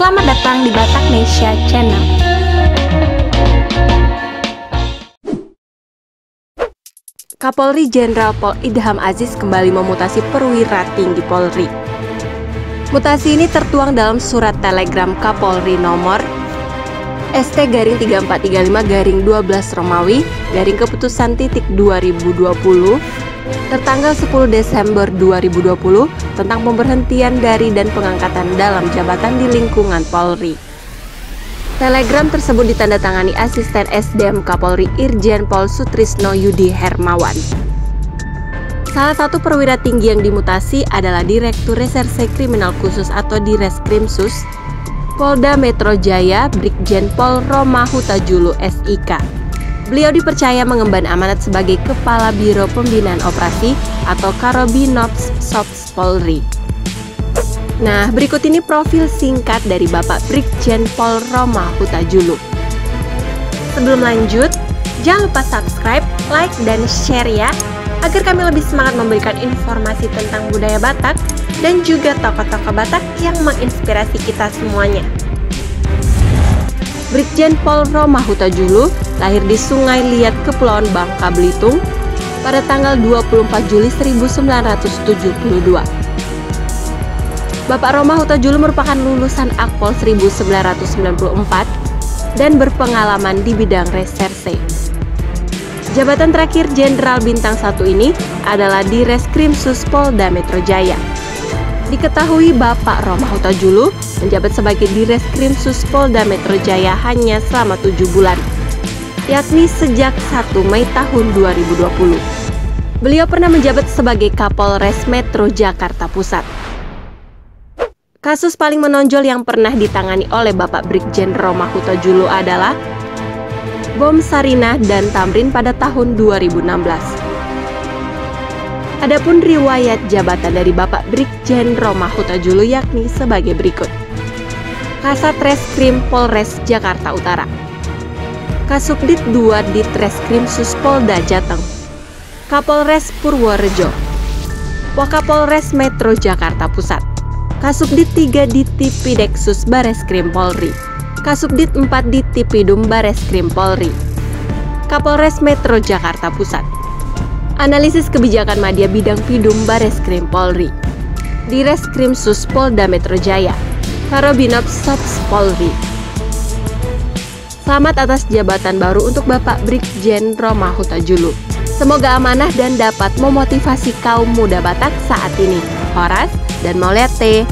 Selamat datang di Batak Nesya Channel. Kapolri Jenderal Pol Idham Aziz kembali memutasi perwira tinggi Polri. Mutasi ini tertuang dalam surat telegram Kapolri nomor ST-3435-12 Romawi keputusan titik 2020 tertanggal 10 Desember 2020 tentang pemberhentian dari dan pengangkatan dalam jabatan di lingkungan Polri. Telegram tersebut ditandatangani Asisten SDM Kapolri Irjen Pol Sutrisno Yudi Hermawan. Salah satu perwira tinggi yang dimutasi adalah Direktur Reserse Kriminal Khusus atau Direskrimsus Polda Metro Jaya Brigjen Pol Roma Huta Julu SIK. Beliau dipercaya mengemban amanat sebagai Kepala Biro Pembinaan Operasi atau Karobinops Sops Polri. Nah, berikut ini profil singkat dari Bapak Brigjen Pol Roma Huta Julu. Sebelum lanjut, jangan lupa subscribe, like, dan share ya, agar kami lebih semangat memberikan informasi tentang budaya Batak dan juga tokoh-tokoh Batak yang menginspirasi kita semuanya. Brigjen Pol Roma Huta Julu lahir di Sungai Liat, Kepulauan Bangka Belitung pada tanggal 24 Juli 1972. Bapak Roma Huta Julu merupakan lulusan Akpol 1994 dan berpengalaman di bidang reserse. Jabatan terakhir Jenderal Bintang 1 ini adalah Direskrimsus Polda Metro Jaya. Diketahui Bapak Roma Huta Julu menjabat sebagai Direskrimsus Polda Metro Jaya hanya selama 7 bulan, yakni sejak 1 Mei tahun 2020. Beliau pernah menjabat sebagai Kapolres Metro Jakarta Pusat. Kasus paling menonjol yang pernah ditangani oleh Bapak Brigjen Roma Huta Julu adalah bom Sarinah dan Tamrin pada tahun 2016. Adapun riwayat jabatan dari Bapak Brigjen Roma Huta Julu yakni sebagai berikut. Kasat Reskrim Polres Jakarta Utara, Kasubdit 2 Ditreskrimsus Polda Jateng, Kapolres Purworejo, Wakapolres Metro Jakarta Pusat, Kasubdit 3 Ditipideksus Bareskrim Polri, Kasubdit 4 Ditipidum Bareskrim Polri, Kapolres Metro Jakarta Pusat, Analisis Kebijakan Madya Bidang Pidum Bareskrim Polri, Direskrimsus Polda Metro Jaya, Karobinops Sops Polri. Selamat atas jabatan baru untuk Bapak Brigjen Roma Huta Julu. Semoga amanah dan dapat memotivasi kaum muda Batak saat ini. Horas dan Mauliate.